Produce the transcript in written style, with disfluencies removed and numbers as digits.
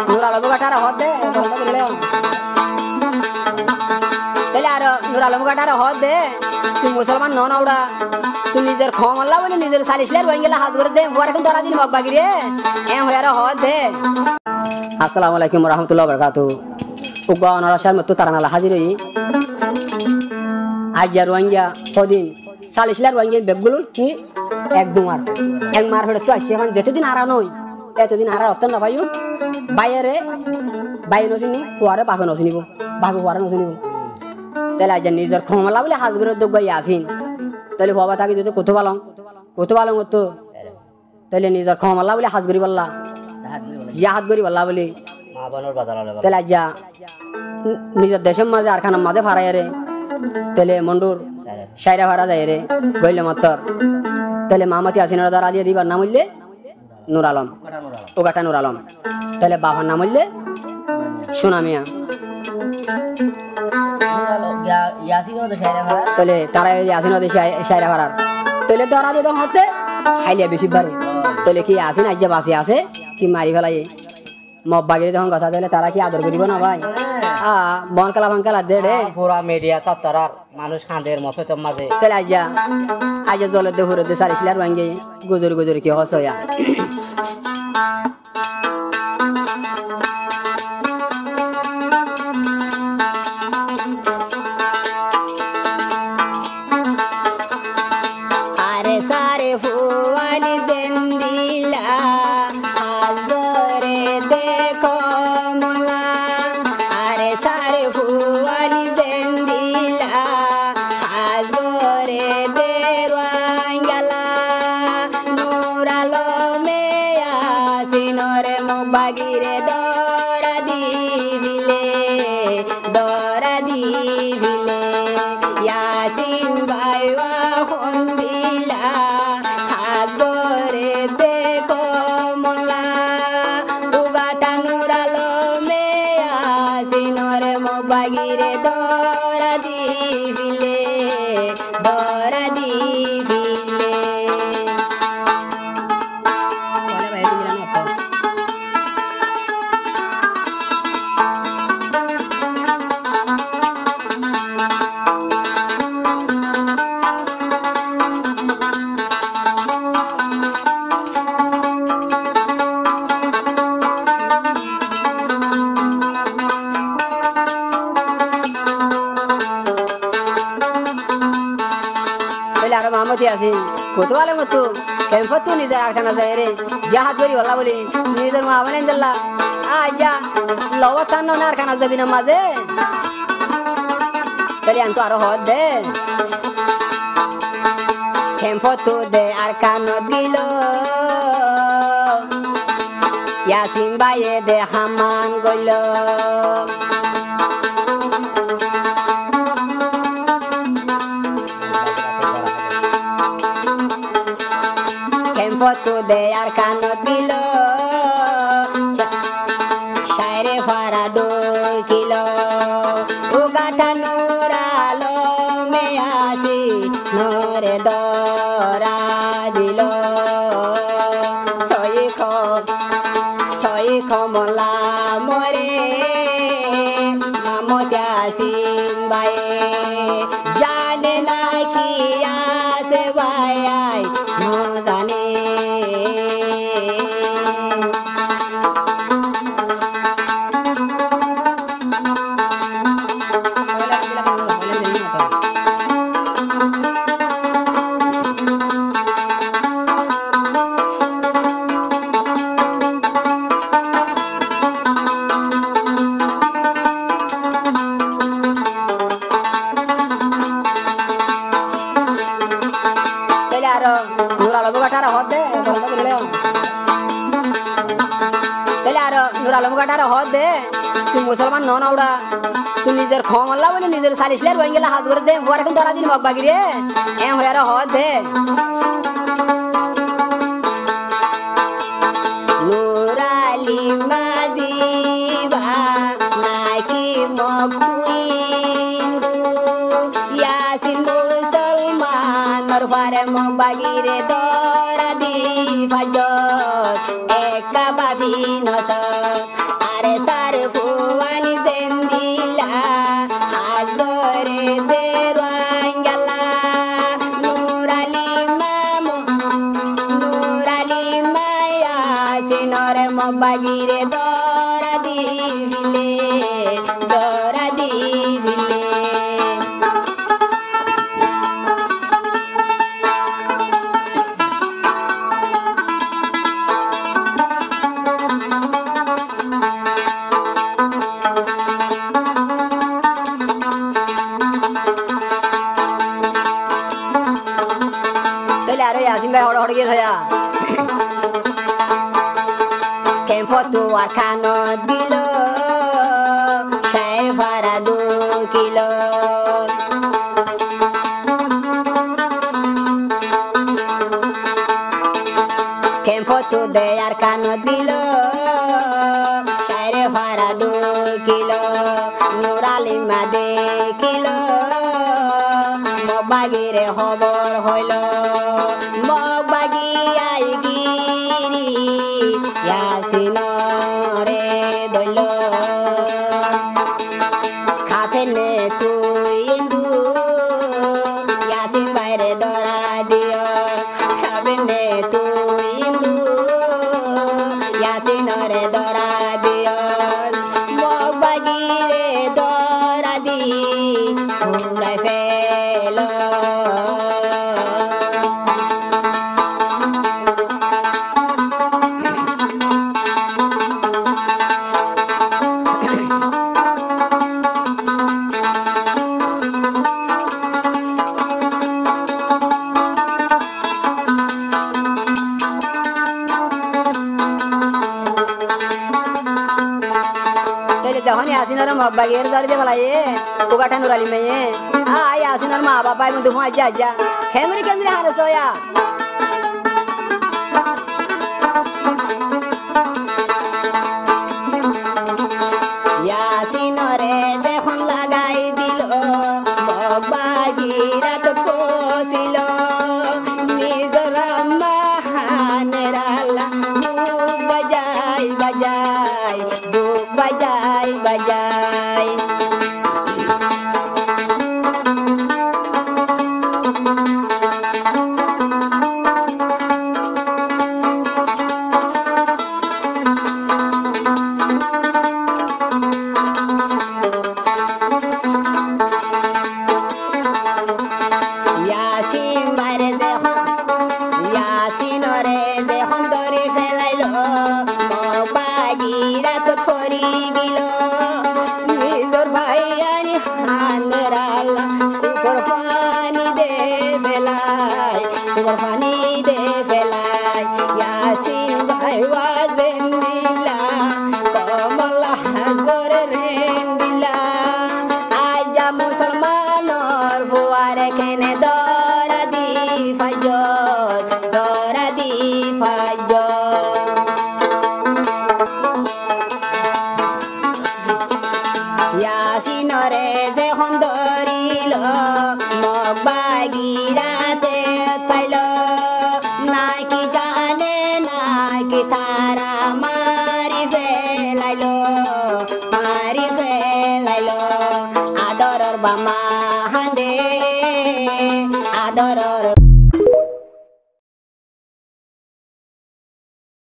নুরাল বুগাটার হদে তাহলে আর নুরাল বুগাটার হদে তুই মুসলমান নন ওড়া তুই নিজের খম আল্লাহ বলে নিজের সালিশলের হয়ে গেলে হাত করে দে বুয়ার এখন ধরা দিল মগবাগি রে এ হয়ার হদে আসসালামু আলাইকুম ওয়া রাহমাতুল্লাহি ওয়া বারাকাতুহু উগা নরাশার মতো তারানালা হাজির হই আজ রোহিঙ্গা কদিন সালিশলার রোহিঙ্গা বেগগুলো কি এক মার হলে তো আসি এখন যেতদিন হারা নই এতদিন হারা অর্থ না ভাইও বাইরে বাইরে নশুনি ফুয়ারে বাপে নশুনিব বাপে ফুয়ারে নশুনিব তাহলে আজ নিজের ক্ষমলা বলে হাজগুলো দোগাই আসিন তাহলে বাবা তাকে যদি কত পালং তো তাহলে নিজের ক্ষমলা বলে হাজগুড়ি বললা ইয়া হাত গড়ি বললা বলে তাহলে আজ নিজের দেশের মাঝে আর খানার মাঝে ফারাই রে তাহলে মন্ডুর সাইরা ফারা যায় রে গইলে মাত্তর তাহলে মামাতি আসিনার দ্বারা দিয়ে দিবার নাম হইলে নুর আলম ওগাটা নুর আলম তাহলে বাবার নাম হইলে সোনামিয়া তাহলে তারা আসিন সাইরা ফারার তাহলে ধরা দিয়ে হতে হাইলিয়া বেশি বাড়ে তাহলে কি আসিন আজ বাসি আছে কি মারি ফেলাই মব্বাগিরি তখন কথা তাহলে তারা কি আদর করিব না ভাই বনকালা বনকালা দে রে পুরা মিডিয়া তার মানুষ খাঁদের মতো মাঝে তাহলে আজ জলের দে হুরে দে সারিছিলার ভাঙ্গে গুজরি কি হসয়া আরে সারে ফুয়ালি দেন্দিলা হাজরে দেখো মোলা আরে সারে ফুয়ালি দেন্দিলা হাজরে দেওয়াঙ্গালা নুরালো মেয়া সিনরে মুবাগিরে দরা দিবিলে ইয়াসিন বাইওয়া হন্দিলা হাজরে দেখো মোলা উগাটা নুরালো মেয়া সিনরে মুবাগিরে দরা দিবিলে আর মামতি আছি কোতোয়ালে মতো কেমফত নিজের আরখানা যায় রে জাহাজ করি বলা বলি নিজের মা বানাই দিল্লা আজা লওয়াতান্ন না আরখানা যাবি না মাঝে তাহলে আমি তো আরো হদ দে কেমফত দে আরখানা দিল ইয়াসিন বাইয়ে দে হামান গইল ফটো দে আর কানত দিল সাইরে ফারা ডইল উগাটা নুরালো মেয়াসি নরে দরা দিল সই কমলা মরে মামতি আসিন বায়ে জানে না কি আছে ভাই জানে নুরাল বুগাটার হদে তাহলে আর নুরাল বুগাটার হদে তুই মুসলমান নন ওড়া তুই নিজের খম আল্লাহ বলে নিজের সালিশলের হয়ে গেলে হাত করে দে বুয়ার এখন ধরা দিল মগবাগি রে এ হয়ার হদে নুরালি মাজিবা নাকি মকুইন্দু ইয়াসিন মুসলমান নরফারে মগবাগি রে দরা দি ফাজ একা বাবি নস আরে সার ফুয়ানি জেন্দিলা হাত ধরে দে রঙ্গলা নুরালি মায়া সিনরে মবাগিরে দরা দিলে আরে আসিম ভাই হড় গিয়ে থাকা কেম্পো তো আর খানো দিল শায়ের ভাড়া 2 কিলো কেম্পো তো দেয়ার কানো দিল শায়ের ভাড়া 2 কিলো নুরালি মা দেখিল মগবাগিরে খবর হইল মগবাগি আই গিরি ইয়াসিনরে দইল খাফেনে তুই ইন্দু ইয়াসিন বাইরে ধরা দিও খাফেনে তুই ইন্দু ইয়াসিনরে ধরা দিও মগবাগিরে ধরা দি উড়াই ফেল যখন আসিনার মগবাগের ধরে দিয়ে বলাই উগাটা নুরালি মেয়ে আয় আসিনার মা বাবা কিন্তু হুঁ আজ্জা আজ্জা কেমরি কেমরি হারে সোয়া